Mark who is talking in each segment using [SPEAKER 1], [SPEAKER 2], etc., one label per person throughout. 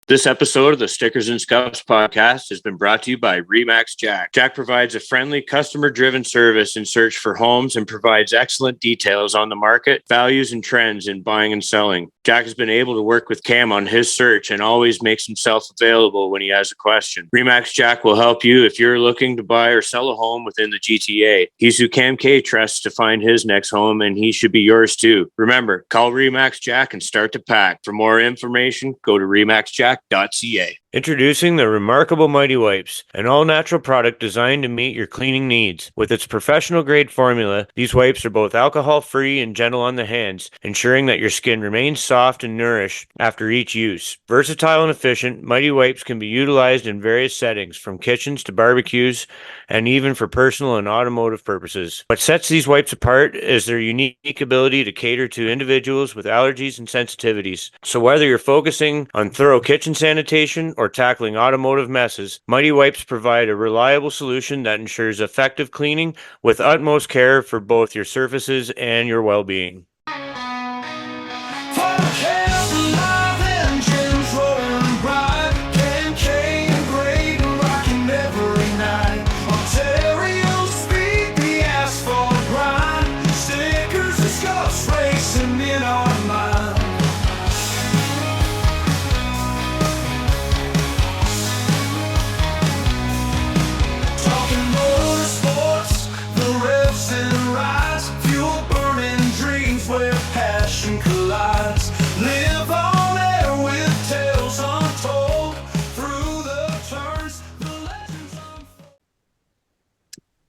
[SPEAKER 1] This episode of the Stickers and Scuffs podcast has been brought to you by Remax Jack. Jack provides a friendly, customer-driven service in search for homes and provides excellent details on the market, values, and trends in buying and selling. Jack has been able to work with Cam on his search and always makes himself available when he has a question. Remax Jack will help you if you're looking to buy or sell a home within the GTA. He's who Cam K trusts to find his next home, and he should be yours too. Remember, call Remax Jack and start to pack. For more information, go to remaxjack.ca. Introducing the remarkable Mighty Wipes, an all-natural product designed to meet your cleaning needs. With its professional-grade formula, these wipes are both alcohol-free and gentle on the hands, ensuring that your skin remains soft and nourished after each use. Versatile and efficient, Mighty Wipes can be utilized in various settings, from kitchens to barbecues, and even for personal and automotive purposes. What sets these wipes apart is their unique ability to cater to individuals with allergies and sensitivities. So whether you're focusing on thorough kitchen sanitation or tackling automotive messes, Mighty Wipes provide a reliable solution that ensures effective cleaning with utmost care for both your surfaces and your well-being.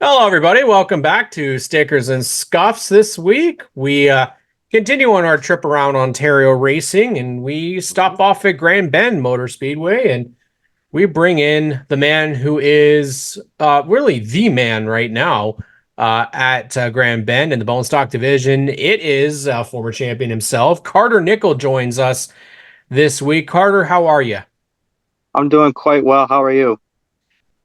[SPEAKER 2] Hello, everybody. Welcome back to Stickers and Scuffs. This week, we continue on our trip around Ontario racing, and we stop off at Grand Bend Motor Speedway, and we bring in the man who is really the man right now at Grand Bend in the bone stock division. It is former champion himself. Carter Nichol joins us this week. Carter, how are you?
[SPEAKER 3] I'm doing quite well. How are you?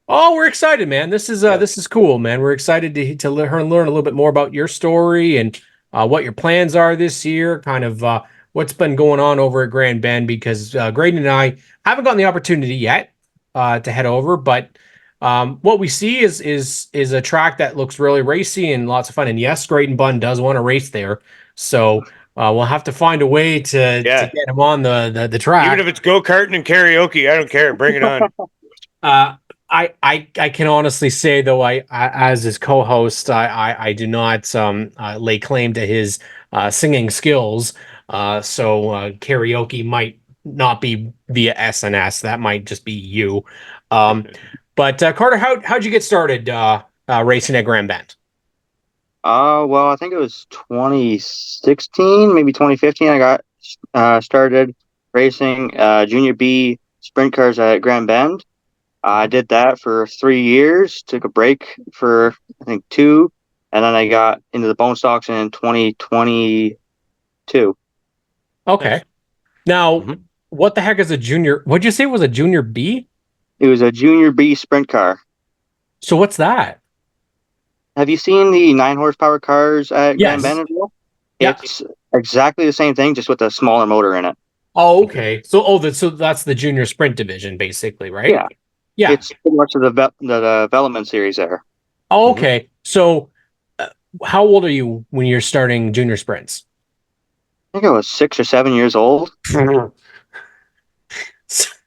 [SPEAKER 2] Oh, we're excited, man. This is cool, man. We're excited to learn a little bit more about your story and what your plans are this year, kind of what's been going on over at Grand Bend, because Graydon and I haven't gotten the opportunity yet to head over, but what we see is a track that looks really racy and lots of fun. And yes, Graydon Bunn does want to race there, so we'll have to find a way to get him on the track.
[SPEAKER 1] Even if it's go-karting and karaoke, I don't care. Bring it on.
[SPEAKER 2] I can honestly say, though, I as his co-host, I do not lay claim to his singing skills. So karaoke might not be via SNS. That might just be you. But Carter, how'd you get started racing at Grand Bend?
[SPEAKER 3] Well, I think it was 2016, maybe 2015. I got started racing Junior B sprint cars at Grand Bend. I did that for 3 years, took a break for, I think, 2, and then I got into the bone stocks in 2022.
[SPEAKER 2] Okay. Now, what the heck is a junior? What'd you say it was a Junior B?
[SPEAKER 3] It was a Junior B sprint car.
[SPEAKER 2] So what's that?
[SPEAKER 3] Have you seen the 9 horsepower cars at Grand Bend as well?
[SPEAKER 2] Yeah.
[SPEAKER 3] It's exactly the same thing, just with a smaller motor in it.
[SPEAKER 2] Oh, okay. So that's the junior sprint division, basically, right?
[SPEAKER 3] Yeah. Yeah, it's pretty much the development series there.
[SPEAKER 2] Oh, okay. So, how old are you when you're starting junior sprints?
[SPEAKER 3] I think I was 6 or 7 years old.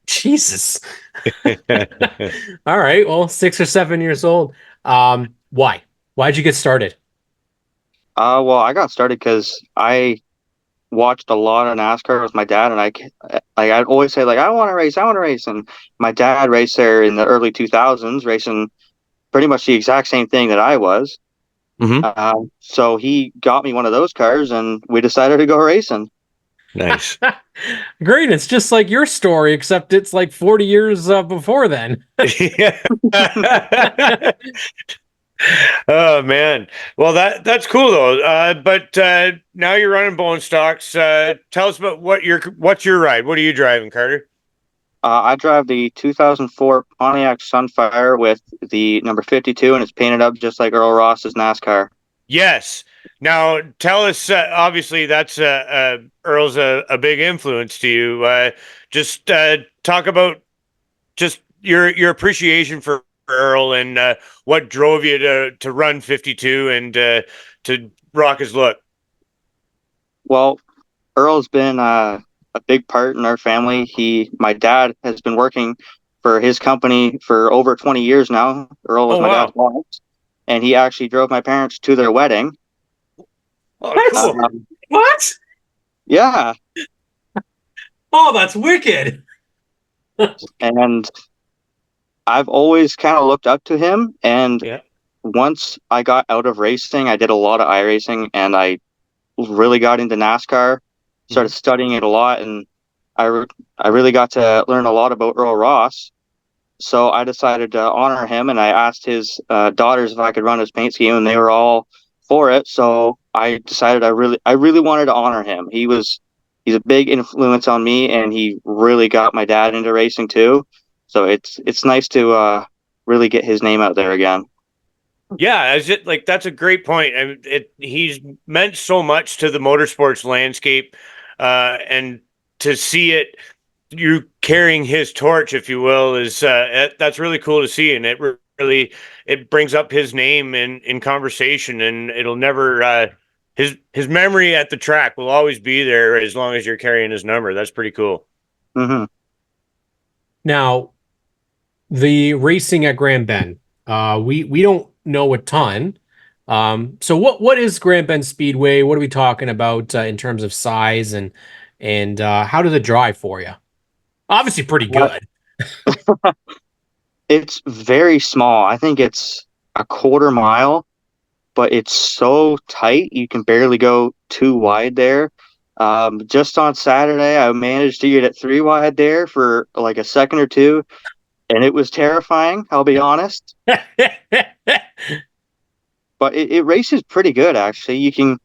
[SPEAKER 2] Jesus. All right. Well, 6 or 7 years old. Why? Why'd you get started?
[SPEAKER 3] Well, I got started because I watched a lot of NASCAR with my dad, and I'd always say, like, I want to race, and my dad raced there in the early 2000s, racing pretty much the exact same thing that I was. So he got me one of those cars, and we decided to go racing.
[SPEAKER 1] Nice.
[SPEAKER 2] Great. It's just like your story, except it's like 40 years before then.
[SPEAKER 1] Oh man, well that's cool though. But now you're running bone stocks. Tell us about what's your ride? What are you driving, Carter?
[SPEAKER 3] I drive the 2004 Pontiac Sunfire with the number 52, and it's painted up just like Earl Ross's NASCAR.
[SPEAKER 1] Yes, Now, tell us. Obviously, that's Earl's a big influence to you. Just talk about just your appreciation for Earl and what drove you to run 52 and to rock his look.
[SPEAKER 3] Well, Earl's been a big part in our family. My dad has been working for his company for over 20 years now. Earl was
[SPEAKER 1] Oh
[SPEAKER 3] my dad's
[SPEAKER 1] wow!
[SPEAKER 3] boss, and he actually drove my parents to their wedding.
[SPEAKER 1] Oh,
[SPEAKER 2] What?
[SPEAKER 1] cool.
[SPEAKER 2] What?
[SPEAKER 3] Yeah,
[SPEAKER 2] Oh, that's wicked.
[SPEAKER 3] and I've always kind of looked up to him. And
[SPEAKER 1] Yeah.
[SPEAKER 3] once I got out of racing, I did a lot of iRacing, and I really got into NASCAR, started studying it a lot, and I really got to learn a lot about Earl Ross. So I decided to honor him, and I asked his daughters if I could run his paint scheme, and they were all for it. So I decided I really wanted to honor him. He's a big influence on me, and he really got my dad into racing too. So it's nice to really get his name out there again.
[SPEAKER 1] Yeah, as it like that's a great point. I mean, he's meant so much to the motorsports landscape, and to see it, you carrying his torch, if you will, is that's really cool to see, and really it brings up his name in conversation, and it'll never his memory at the track will always be there as long as you're carrying his number. That's pretty cool.
[SPEAKER 3] Mm-hmm.
[SPEAKER 2] Now, the racing at Grand Bend, we don't know a ton. So what is Grand Bend Speedway? What are we talking about in terms of size and how does it drive for you? Obviously, pretty good.
[SPEAKER 3] It's very small. I think it's a quarter mile, but it's so tight you can barely go too wide there. Just on Saturday, I managed to get it 3 wide there for like a second or two, and it was terrifying, I'll be honest. But it races pretty good, actually.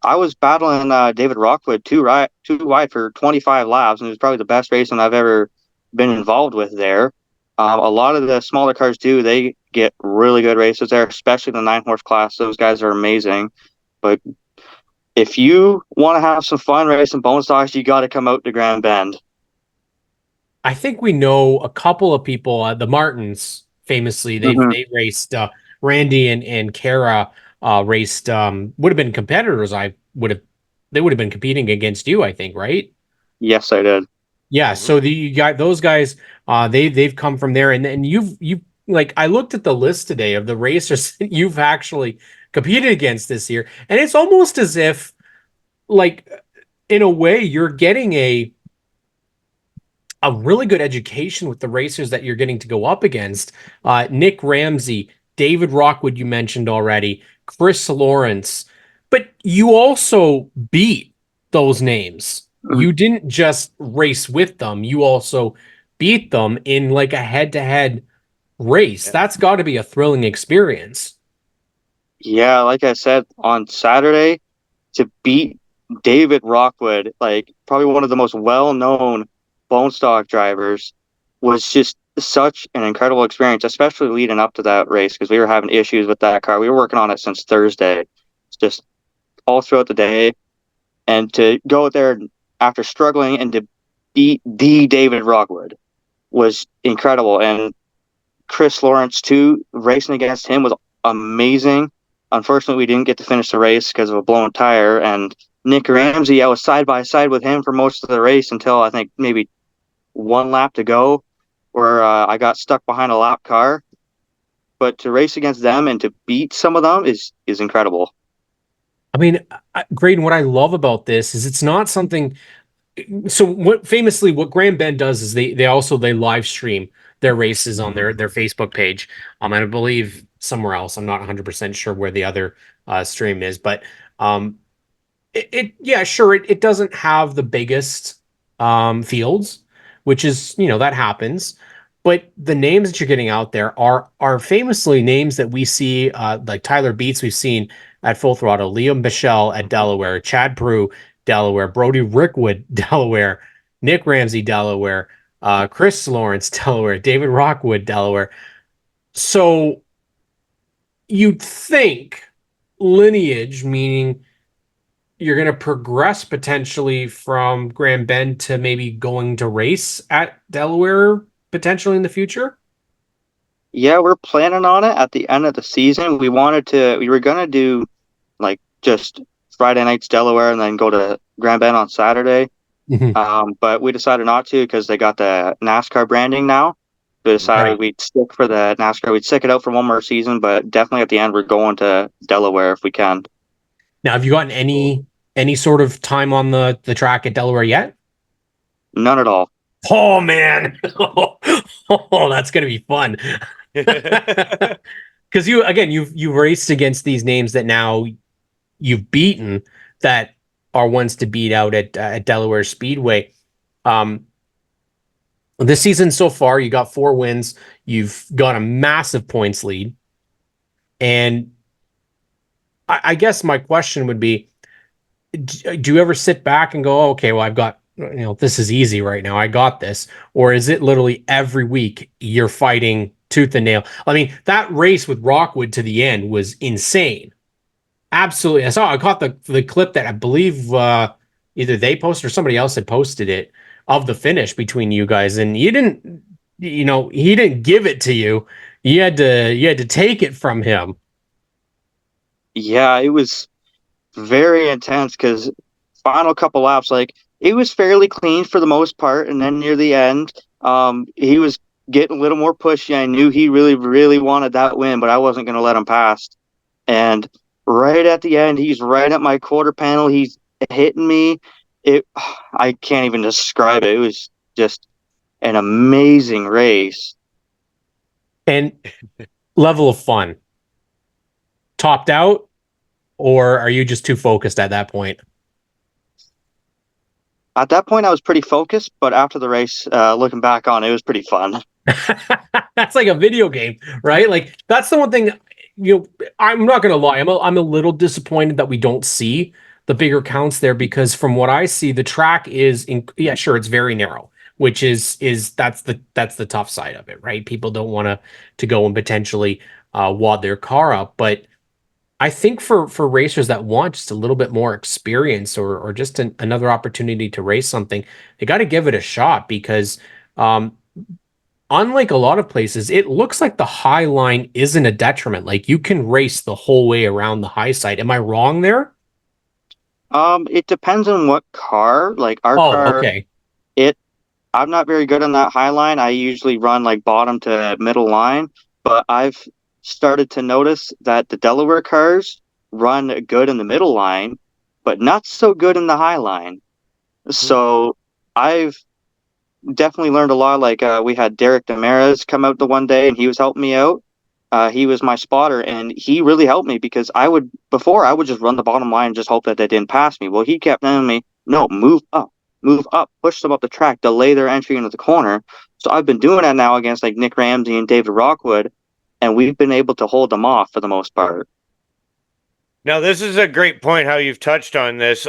[SPEAKER 3] I was battling David Rockwood too wide for 25 laps, and it was probably the best racing I've ever been involved with there. A lot of the smaller cars do. They get really good races there, especially the 9 horse class. Those guys are amazing. But if you want to have some fun racing bone stocks, you got to come out to Grand Bend.
[SPEAKER 2] I think we know a couple of people. The Martins, famously,
[SPEAKER 3] Hmm.
[SPEAKER 2] they raced. Randy and Kara raced. Would have been competitors. They would have been competing against you. I think, right?
[SPEAKER 3] Yes, I did.
[SPEAKER 2] Yeah.
[SPEAKER 1] Mhm.
[SPEAKER 2] So you got those guys. They've come from there, and you've like I looked at the list today of the racers that you've actually competed against this year, and it's almost as if like in a way you're getting a really good education with the racers that you're getting to go up against. Nick Ramsay, David Rockwood, you mentioned already, Kris Lawrence, but you also beat those names.
[SPEAKER 3] Mhm.
[SPEAKER 2] You didn't just race with them, you also beat them in like a head to head race.
[SPEAKER 1] Yeah.
[SPEAKER 2] That's got to be a thrilling experience.
[SPEAKER 3] Yeah, like I said, on Saturday, to beat David Rockwood, like probably one of the most well-known bone stock drivers, was just such an incredible experience, especially leading up to that race because we were having issues with that car. We were working on it since Thursday. It's just all throughout the day, and to go there after struggling and to beat the David Rockwood was incredible. And Kris Lawrence too, racing against him was amazing. Unfortunately, we didn't get to finish the race because of a blown tire. And Nick Ramsay, I was side by side with him for most of the race until I think maybe one lap to go, where I got stuck behind a lap car. But to race against them and to beat some of them is incredible.
[SPEAKER 2] I mean, Graydon, what I love about this is it's not something. So what Grand Bend does is they live stream their races on their Facebook page. And I believe somewhere else. I'm not 100% sure where the other stream is, but um yeah, sure, it doesn't have the biggest fields, which is, that happens. But the names that you're getting out there are famously names that we see, like Tyler Beats, we've seen at Full Throttle, Liam Bichelle at Delaware, Chad Prue, Delaware, Brody Rickwood, Delaware, Nick Ramsay, Delaware, Kris Lawrence, Delaware, David Rockwood, Delaware. So you'd think lineage, meaning you're going to progress potentially from Grand Bend to maybe going to race at Delaware potentially in the future?
[SPEAKER 3] Yeah, we're planning on it at the end of the season. We were gonna do like just Friday nights Delaware and then go to Grand Bend on Saturday.
[SPEAKER 2] Mhm.
[SPEAKER 3] But we decided not to because they got the NASCAR branding now. We decided
[SPEAKER 2] Right.
[SPEAKER 3] we'd stick for the NASCAR. We'd stick it out for one more season, but definitely at the end we're going to Delaware if we can.
[SPEAKER 2] Now, have you gotten any sort of time on the track at Delaware yet?
[SPEAKER 3] None at all.
[SPEAKER 2] Oh man. Oh, that's going to be fun. Because you've raced against these names that now you've beaten that are ones to beat out at Delaware Speedway. Um, this season so far, you got 4 wins. You've got a massive points lead, and I guess my question would be: do you ever sit back and go, oh, "Okay, well, I've got this is easy right now. I got this," or is it literally every week you're fighting tooth and nail? I mean, that race with Rockwood to the end was insane. Absolutely. I caught the clip that I believe either they posted or somebody else had posted it of the finish between you guys, and you didn't, he didn't give it to you. You had to take it from him.
[SPEAKER 3] Yeah, it was very intense because final couple laps, like it was fairly clean for the most part, and then near the end, he was getting a little more pushy. I knew he really, really wanted that win, but I wasn't going to let him pass. And right at the end, he's right at my quarter panel. He's hitting me. I can't even describe it. It was just an amazing race.
[SPEAKER 2] And level of fun topped out, or are you just too focused at that point?
[SPEAKER 3] At that point, I was pretty focused, but after the race, looking back on it, was pretty fun.
[SPEAKER 2] That's like a video game, right? Like that's the one thing. I'm not gonna lie. I'm a little disappointed that we don't see the bigger counts there because from what I see, the track is yeah, sure, it's very narrow, which is that's the tough side of it, right? People don't want to go and potentially wad their car up, but I think for racers that want just a little bit more experience or just another opportunity to race something, they got to give it a shot because um, unlike a lot of places, it looks like the high line isn't a detriment. Like you can race the whole way around the high side. Am I wrong there?
[SPEAKER 3] It depends on what car. Like our
[SPEAKER 2] Oh,
[SPEAKER 3] car,
[SPEAKER 2] okay.
[SPEAKER 3] it I'm not very good on that high line. I usually run like bottom to middle line, but I've started to notice that the Delaware cars run good in the middle line, but not so good in the high line. So I've definitely learned a lot. Like we had Derek Damaras come out the one day and he was helping me out. He was my spotter and he really helped me because I would just run the bottom line and just hope that they didn't pass me. Well, he kept telling me, no, move up, push them up the track, delay their entry into the corner. So I've been doing that now against like Nick Ramsay and David Rockwood, and we've been able to hold them off for the most part.
[SPEAKER 1] Now, this is a great point how you've touched on this.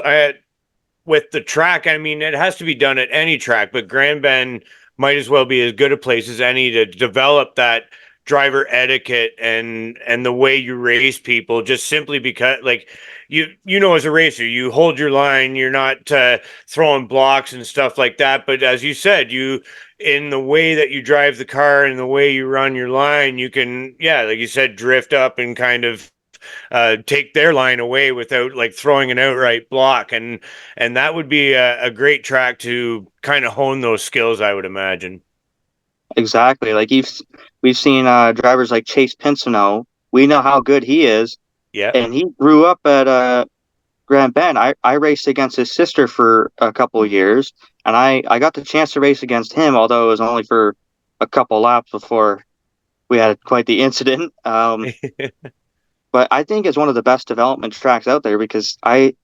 [SPEAKER 1] With the track, I mean, it has to be done at any track, but Grand Bend might as well be as good a place as any to develop that driver etiquette and the way you race people, just simply because like as a racer you hold your line, you're not throwing blocks and stuff like that, but as you said, you in the way that you drive the car and the way you run your line, you can, yeah, like you said, drift up and kind of take their line away without like throwing an outright block, and that would be a great track to kind of hone those skills, I would imagine.
[SPEAKER 3] Exactly. We've seen drivers like Chase Pinsino. We know how good he is,
[SPEAKER 1] Yeah.
[SPEAKER 3] and he grew up at Grand Bend. I raced against his sister for a couple of years, and I got the chance to race against him, although it was only for a couple laps before we had quite the incident. But I think it's one of the best development tracks out there because I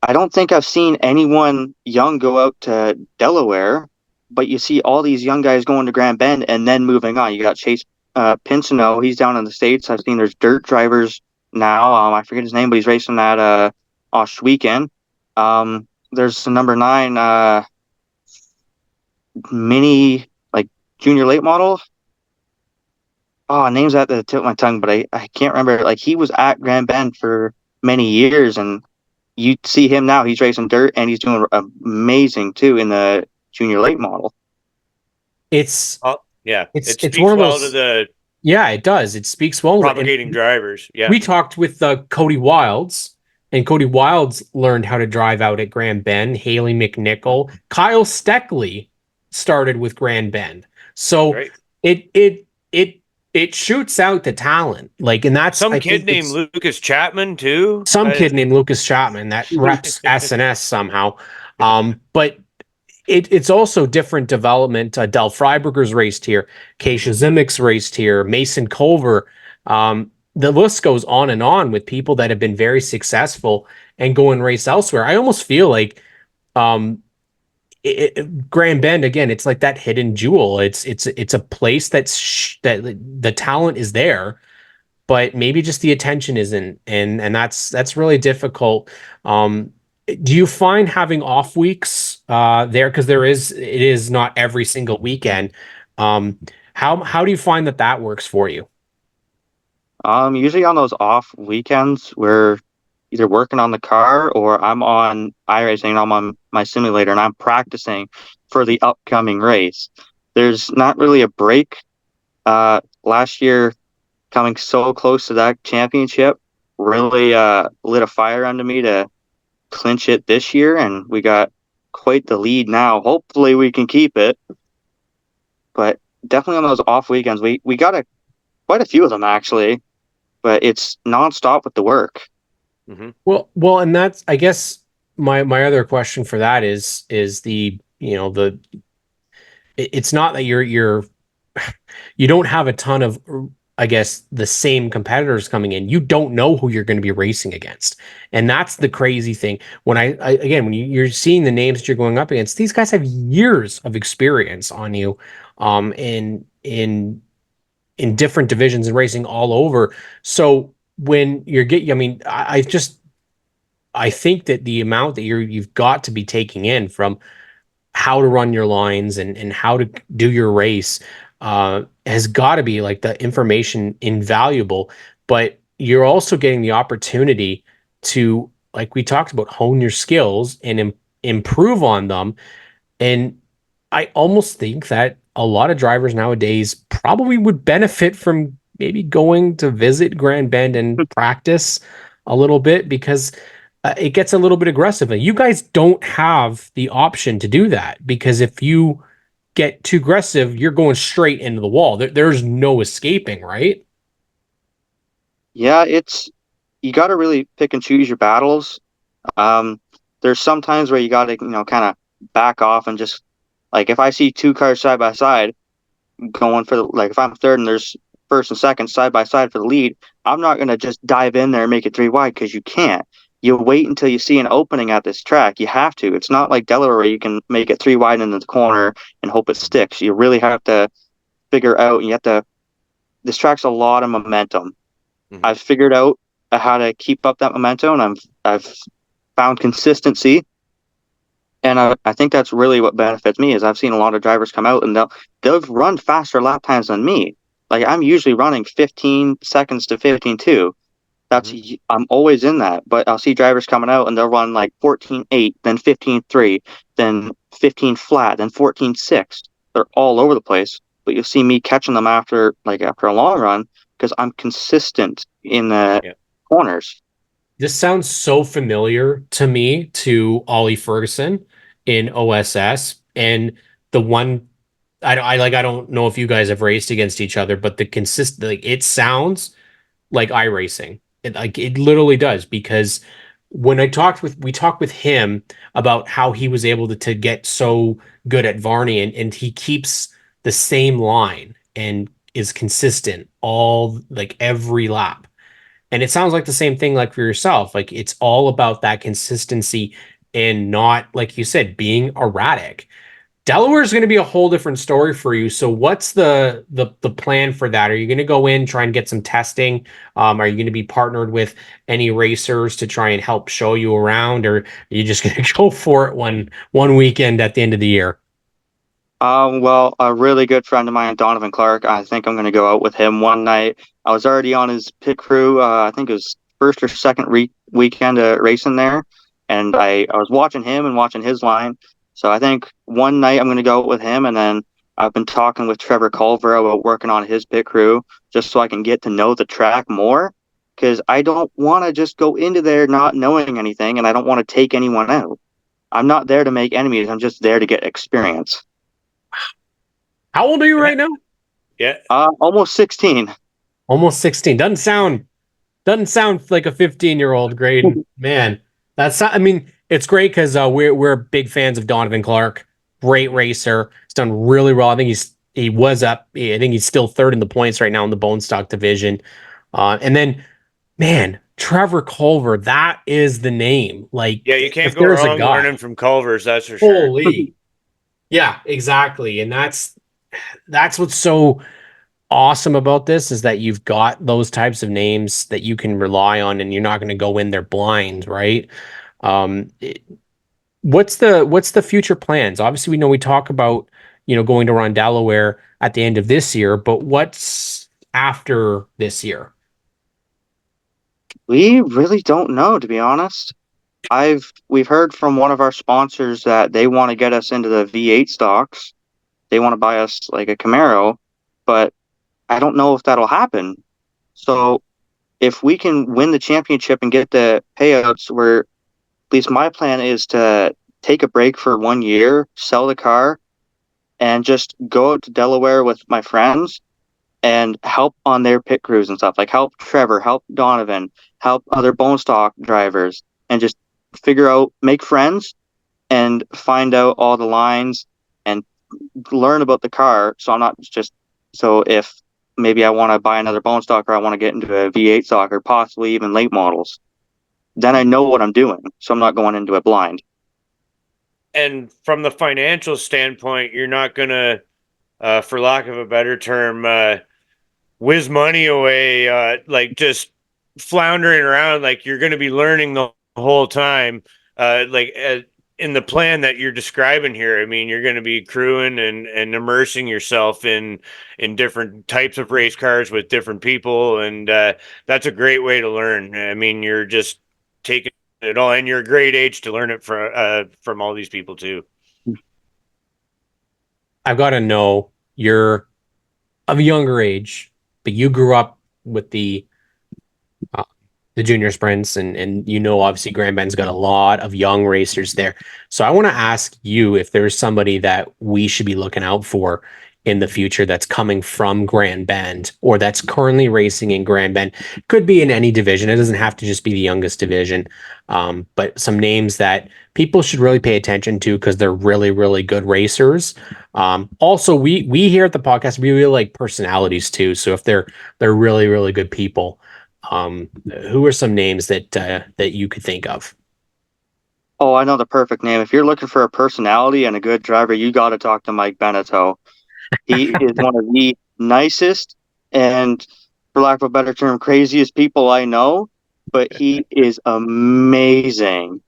[SPEAKER 3] don't think I've seen anyone young go out to Delaware, but you see all these young guys going to Grand Bend and then moving on. You got Chase Pinsino, he's down in the States. I've seen there's dirt drivers now. I forget his name, but he's racing that Osh weekend. There's the number 9 mini like junior late model. oh, name's at the tip of my tongue, but I can't remember. Like he was at Grand Bend for many years, and you see him now. He's racing dirt, and he's doing amazing too in the junior late model.
[SPEAKER 2] It's
[SPEAKER 1] Oh, yeah.
[SPEAKER 2] it's
[SPEAKER 1] It
[SPEAKER 2] it's one
[SPEAKER 1] speaks
[SPEAKER 2] of
[SPEAKER 1] well to
[SPEAKER 2] those.
[SPEAKER 1] the
[SPEAKER 2] Yeah, it does. It speaks well. And
[SPEAKER 1] propagating drivers. Yeah.
[SPEAKER 2] we talked with Cody Wilds, and Cody Wilds learned how to drive out at Grand Bend. Haley McNichol, Kyle Steckley started with Grand Bend. So
[SPEAKER 1] Right.
[SPEAKER 2] it shoots out the talent. Like, and that's
[SPEAKER 1] Some
[SPEAKER 2] I
[SPEAKER 1] kid
[SPEAKER 2] think
[SPEAKER 1] named
[SPEAKER 2] it's
[SPEAKER 1] Lucas Chapman too.
[SPEAKER 2] some kid named Lucas Chapman that reps SNS somehow. But it's also different development. Del Freiberger's raced here, Keisha Zimmick's raced here, Mason Culver. The list goes on and on with people that have been very successful and go and race elsewhere. I almost feel like Grand Bend again. It's like that hidden jewel. It's a place that the talent is there, but maybe just the attention isn't, and that's really difficult. Do you find having off weeks there, because it is not every single weekend? How do you find that works for you?
[SPEAKER 3] Usually on those off weekends, we're either working on the car or I'm on iRacing. I'm on my simulator and I'm practicing for the upcoming race. There's not really a break. Last year, coming so close to that championship really lit a fire under me to clinch it this year, and we got quite the lead now. Hopefully, we can keep it. But definitely on those off weekends, we got quite a few of them actually, but it's nonstop with the work.
[SPEAKER 1] Mm-hmm.
[SPEAKER 2] Well, and that's, I guess, my other question for that is the, it's not that you don't have a ton of, I guess, the same competitors coming in. You don't know who you're going to be racing against, and that's the crazy thing. When again, when you're seeing the names that you're going up against, these guys have years of experience on you, in different divisions and racing all over. So when I mean, I think that the amount that you've got to be taking in from how to run your lines and how to do your race has got to be, like, the information invaluable. But you're also getting the opportunity to, like we talked about, hone your skills and improve on them. And I almost think that a lot of drivers nowadays probably would benefit from maybe going to visit Grand Bend and practice a little bit, because it gets a little bit aggressive. And you guys don't have the option to do that, because if you get too aggressive, you're going straight into the wall. There's no escaping, right?
[SPEAKER 3] Yeah, you got to really pick and choose your battles. There's some times where you got to, kind of back off and just, like, if I see two cars side by side going for like if I'm third and there's first and second side by side for the lead, I'm not gonna just dive in there and make it three wide, because you can't. You wait until you see an opening at this track. You have to. It's not like Delaware where you can make it three wide into the corner and hope it sticks. You really have to figure out, and you have to. This track's a lot of momentum.
[SPEAKER 1] Mm-hmm.
[SPEAKER 3] I've figured out how to keep up that momentum, and I've found consistency. And I think that's really what benefits me. Is I've seen a lot of drivers come out and they'll run faster lap times than me. Like, I'm usually running 15 seconds to 15.2. I'm always in that. But I'll see drivers coming out and they'll run like 14.8, then 15.3, then 15 flat, then 14.6. They're all over the place. But you'll see me catching them after a long run, because I'm consistent in the corners.
[SPEAKER 2] This sounds so familiar to me to Ollie Ferguson in OSS, and the one I don't know if you guys have raced against each other, but the consist like it sounds like iRacing. It literally does, because when we talked with him about how he was able to get so good at Varney, and he keeps the same line and is consistent all, like, every lap. And it sounds like the same thing, like, for yourself. Like, it's all about that consistency and not, like you said, being erratic. Delaware is going to be a whole different story for you. So what's the plan for that? Are you going to go in, try and get some testing? Are you going to be partnered with any racers to try and help show you around, or are you just going to go for it one weekend at the end of the year?
[SPEAKER 3] Well, a really good friend of mine, Donovan Clark, I think I'm going to go out with him one night. I was already on his pit crew. I think it was first or second weekend racing there. And I was watching him and watching his line. So I think one night I'm going to go out with him. And then I've been talking with Trevor Culver about working on his pit crew just so I can get to know the track more. Because I don't want to just go into there not knowing anything, and I don't want to take anyone out. I'm not there to make enemies. I'm just there to get experience.
[SPEAKER 2] How old are you right now?
[SPEAKER 1] Yeah.
[SPEAKER 3] Almost 16.
[SPEAKER 2] Almost 16. Doesn't sound like a 15-year-old, Graydon. Man, I mean, it's great because we're big fans of Donovan Clark. Great racer. He's done really well. I think I think he's still third in the points right now in the bone stock division. And then, man, Trevor Culver, that is the name. Like,
[SPEAKER 1] Yeah, you can't
[SPEAKER 2] if
[SPEAKER 1] go
[SPEAKER 2] there's a
[SPEAKER 1] wrong
[SPEAKER 2] guy,
[SPEAKER 1] learning from Culver's, that's for sure.
[SPEAKER 2] holy. Yeah, exactly. And that's what's so awesome about this is that you've got those types of names that you can rely on, and you're not going to go in there blind, right? Um, what's the future plans? Obviously, we know we talk about going to run Delaware at the end of this year, but what's after this year?
[SPEAKER 3] We really don't know, to be honest. We've heard from one of our sponsors that they want to get us into the V8 stocks. They want to buy us like a Camaro, but I don't know if that'll happen. So if we can win the championship and get the payouts, where at least my plan is to take a break for 1 year, sell the car, and just go out to Delaware with my friends and help on their pit crews and stuff. Like help Trevor, help Donovan, help other bone stock drivers, and just make friends and find out all the lines and learn about the car. So I'm not just, so if maybe I want to buy another bone stock or I want to get into a V8 stock or possibly even late models, then I know what I'm doing. So I'm not going into it blind.
[SPEAKER 1] And from the financial standpoint, you're not going to, for lack of a better term, whiz money away, like just floundering around. Like you're going to be learning the whole time, in the plan that you're describing here. I mean, you're going to be crewing and immersing yourself in different types of race cars with different people, and that's a great way to learn. I mean, you're just taking it all, and you're a great age to learn it from all these people too.
[SPEAKER 2] I've got to know you're of a younger age, but you grew up with the junior sprints, and obviously Grand Bend's got a lot of young racers there. So I want to ask you if there's somebody that we should be looking out for in the future that's coming from Grand Bend or that's currently racing in Grand Bend. Could be in any division. It doesn't have to just be the youngest division. But some names that people should really pay attention to because they're really, really good racers. Also, we here at the podcast, we really like personalities too. So if they're really, really good people, who are some names that you could think of?
[SPEAKER 3] Oh, I know the perfect name. If you're looking for a personality and a good driver, you got to talk to Mike Beneteau. He is one of the nicest and, for lack of a better term, craziest people I know, but he is amazing.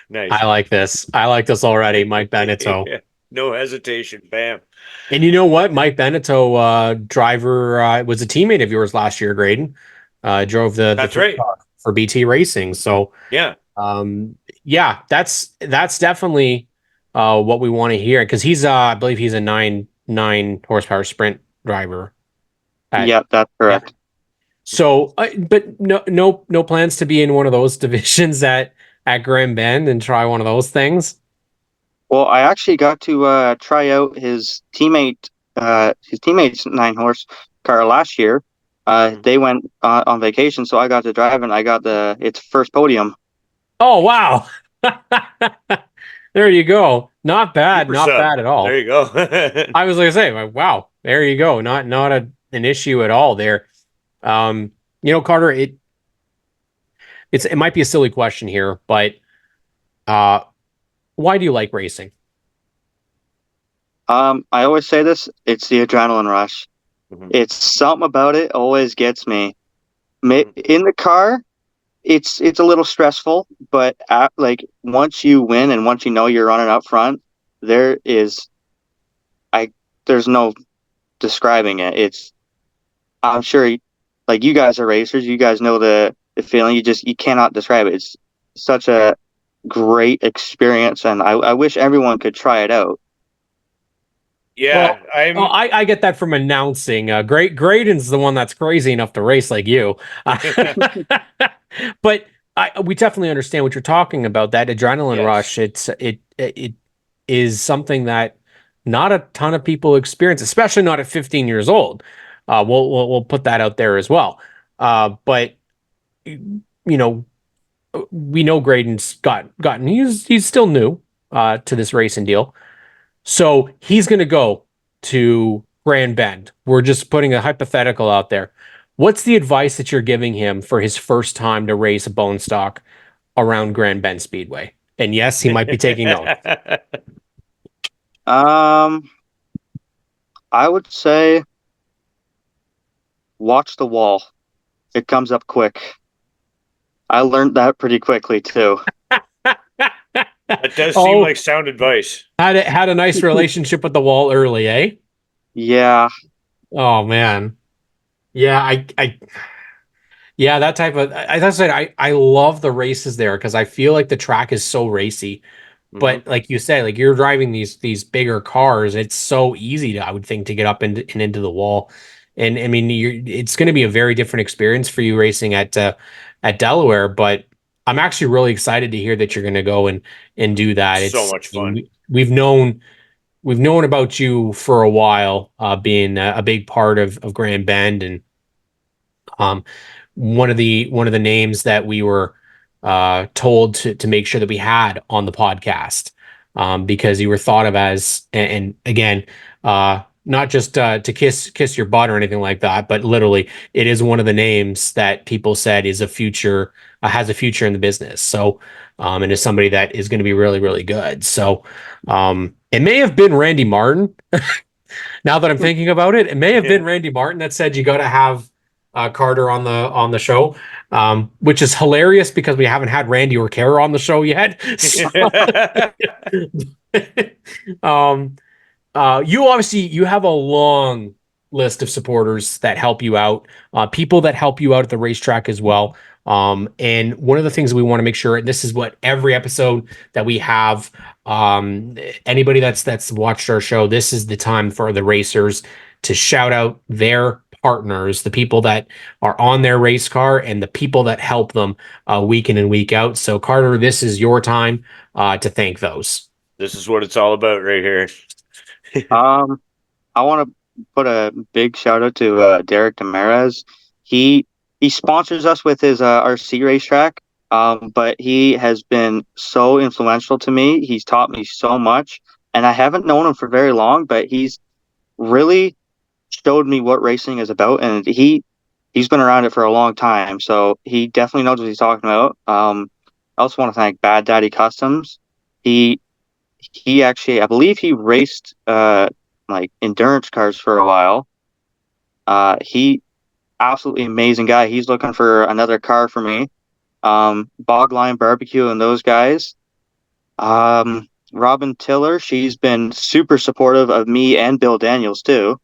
[SPEAKER 1] Nice.
[SPEAKER 2] I like this. I like this already, Mike Beneteau.
[SPEAKER 1] Yeah, no hesitation. Bam.
[SPEAKER 2] And you know what? Mike Beneteau, driver, was a teammate of yours last year, Graydon. Drove
[SPEAKER 1] That's
[SPEAKER 2] the
[SPEAKER 1] right.
[SPEAKER 2] for BT Racing. So
[SPEAKER 1] Yeah.
[SPEAKER 2] yeah, that's definitely what we want to hear because he's I believe he's a nine horsepower sprint driver.
[SPEAKER 3] Yeah, that's correct.
[SPEAKER 2] Yeah. So, but no plans to be in one of those divisions at Grand Bend and try one of those things.
[SPEAKER 3] Well, I actually got to try out his teammate's 9-horse car last year. They went on vacation, so I got to drive and I got its first podium.
[SPEAKER 2] Oh wow! There you go. Not bad. Not bad at all.
[SPEAKER 1] There you go.
[SPEAKER 2] I was going to say, wow. There you go. Not an issue at all there. Carter, it might be a silly question here, but why do you like racing?
[SPEAKER 3] I always say this, it's the adrenaline rush. Mm-hmm. It's something about it always gets me. In the car, it's a little stressful, but once you win and once you know you're running up front, there is there's no describing it. I'm sure, like, you guys are racers, you guys know the feeling. You cannot describe it. It's such a great experience, and I wish everyone could try it out.
[SPEAKER 1] Yeah,
[SPEAKER 2] Well, I get that from announcing. Graydon's the one that's crazy enough to race like you. But we definitely understand what you're talking about. That adrenaline rush. It is something that not a ton of people experience, especially not at 15 years old. We'll put that out there as well. But you know, we know Graydon's gotten. He's still new to this racing deal. So he's going to go to Grand Bend. We're just putting a hypothetical out there. What's the advice that you're giving him for his first time to race a bone stock around Grand Bend Speedway? And yes, he might be taking notes.
[SPEAKER 3] I would say watch the wall. It comes up quick. I learned that pretty quickly too.
[SPEAKER 1] That does seem like sound advice.
[SPEAKER 2] Had a nice relationship with the wall early, eh?
[SPEAKER 3] Yeah.
[SPEAKER 2] Oh man. Yeah, yeah, that type of as I said, I love the races there because I feel like the track is so racy. But like you said, like you're driving these bigger cars, it's so easy to, I would think, to get up and into the wall. And I mean, it's going to be a very different experience for you racing at Delaware. But I'm actually really excited to hear that you're going to go and do that.
[SPEAKER 1] So
[SPEAKER 2] It's
[SPEAKER 1] much fun.
[SPEAKER 2] We've known about you for a while, being a big part of Grand Bend, and one of the names that we were told to make sure that we had on the podcast, because you were thought of as, and again, not just to kiss your butt or anything like that, but literally it is one of the names that people said is a future, has a future in the business. So and is somebody that is going to be really, really good. So it may have been Randy Martin. Now that I'm thinking about it, it may have been Randy Martin that said you got to have Carter on the show, which is hilarious because we haven't had Randy or Kara on the show yet. You obviously you have a long list of supporters that help you out, people that help you out at the racetrack as well. And one of the things we want to make sure, and this is what every episode that we have, anybody that's watched our show, this is the time for the racers to shout out their partners, the people that are on their race car and the people that help them week in and week out. So Carter, this is your time to thank those.
[SPEAKER 1] This is what it's all about right here.
[SPEAKER 3] I want to put a big shout out to Derek Demarez. He sponsors us with his RC racetrack, but he has been so influential to me. He's taught me so much, and I haven't known him for very long, but he's really showed me what racing is about, and he's been around it for a long time, so he definitely knows what he's talking about. I also want to thank Bad Daddy Customs. He actually, I believe he raced like endurance cars for a while. He absolutely amazing guy. He's looking for another car for me. Bogline Barbecue and those guys. Robin Tiller, she's been super supportive of me and Bill Daniels too.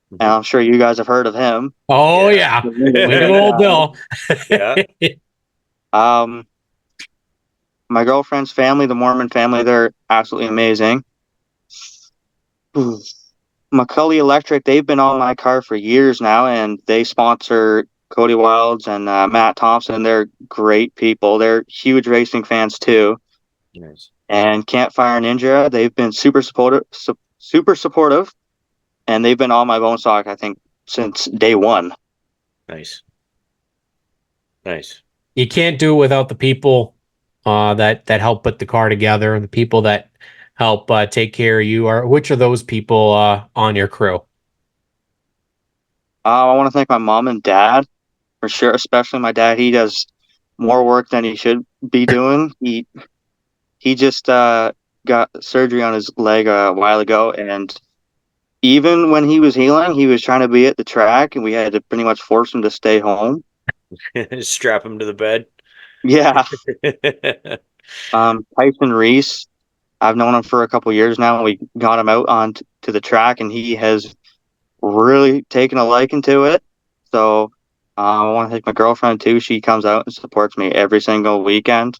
[SPEAKER 3] And I'm sure you guys have heard of him.
[SPEAKER 2] Oh yeah. We know old Bill.
[SPEAKER 3] Yeah. My girlfriend's family, the Mormon family, they're absolutely amazing. McCully Electric, they've been on my car for years now, and they sponsor Cody Wilds and Matt Thompson. They're great people. They're huge racing fans too.
[SPEAKER 1] Nice.
[SPEAKER 3] And Campfire Ninja, they've been super supportive, and they've been on my bone stock, I think, since day one.
[SPEAKER 1] Nice.
[SPEAKER 2] You can't do it without the people that help put the car together, the people that help take care of you. Which are those people on your crew?
[SPEAKER 3] I want to thank my mom and dad for sure, especially my dad. He does more work than he should be doing. He just got surgery on his leg a while ago, and even when he was healing, he was trying to be at the track, and we had to pretty much force him to stay home.
[SPEAKER 1] Strap him to the bed.
[SPEAKER 3] Yeah. Tyson Reese, I've known him for a couple years now. We got him out on to the track, and he has really taken a liking to it. So I want to thank my girlfriend too. She comes out and supports me every single weekend,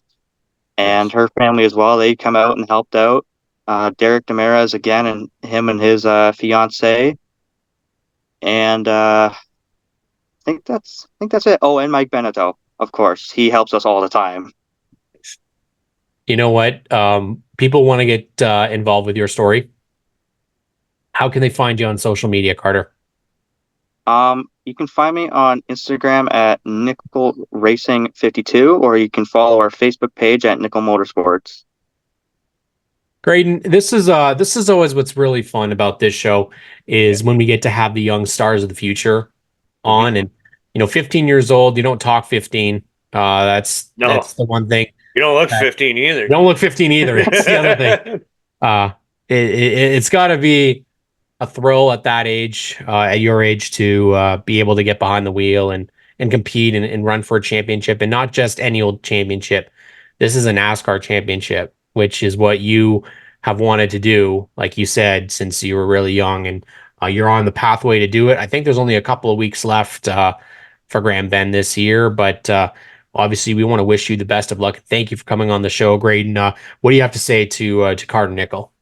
[SPEAKER 3] and her family as well. They come out and helped out. Derek Demirez again, and him and his fiance, and I think that's it. Oh, and Mike Beneteau, of course, he helps us all the time.
[SPEAKER 2] You know what? People want to get involved with your story. How can they find you on social media, Carter?
[SPEAKER 3] You can find me on Instagram at Nickel Racing 52, or you can follow our Facebook page at Nickel Motorsports.
[SPEAKER 2] Graydon, this is always what's really fun about this show is when we get to have the young stars of the future on, and 15 years old, you don't talk 15. That's the one thing.
[SPEAKER 1] You don't look 15 either.
[SPEAKER 2] You don't look 15 either. That's the other thing. It's got to be a thrill at that age, at your age, to be able to get behind the wheel and compete and run for a championship, and not just any old championship. This is a NASCAR championship, which is what you have wanted to do, like you said, since you were really young, and you're on the pathway to do it. I think there's only a couple of weeks left for Grand Bend this year, but obviously we want to wish you the best of luck. Thank you for coming on the show, Graydon. What do you have to say to Carter Nichol?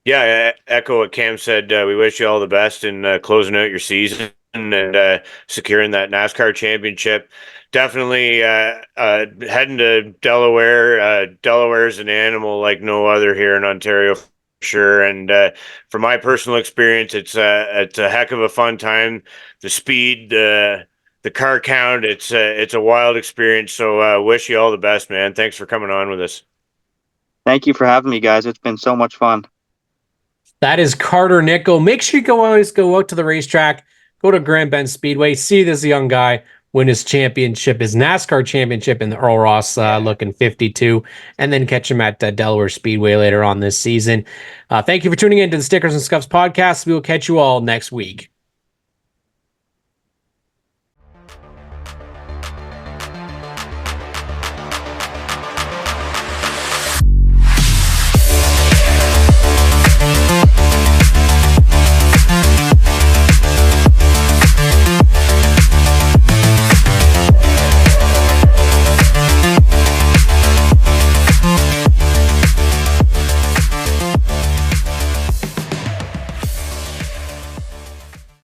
[SPEAKER 1] Yeah, I echo what Cam said. We wish you all the best in closing out your season and securing that NASCAR championship. Definitely heading to Delaware. Delaware's an animal like no other here in Ontario, for sure. And from my personal experience, it's a heck of a fun time. The speed, the car count, it's a wild experience. So wish you all the best, man. Thanks for coming on with us.
[SPEAKER 3] Thank you for having me, guys. It's been so much fun.
[SPEAKER 2] That is Carter Nichol. Make sure you always go out to the racetrack, go to Grand Bend Speedway, see this young guy win his championship, his NASCAR championship in the Earl Ross looking 52, and then catch him at Delaware Speedway later on this season. Thank you for tuning in to the Stickers and Scuffs podcast. We will catch you all next week.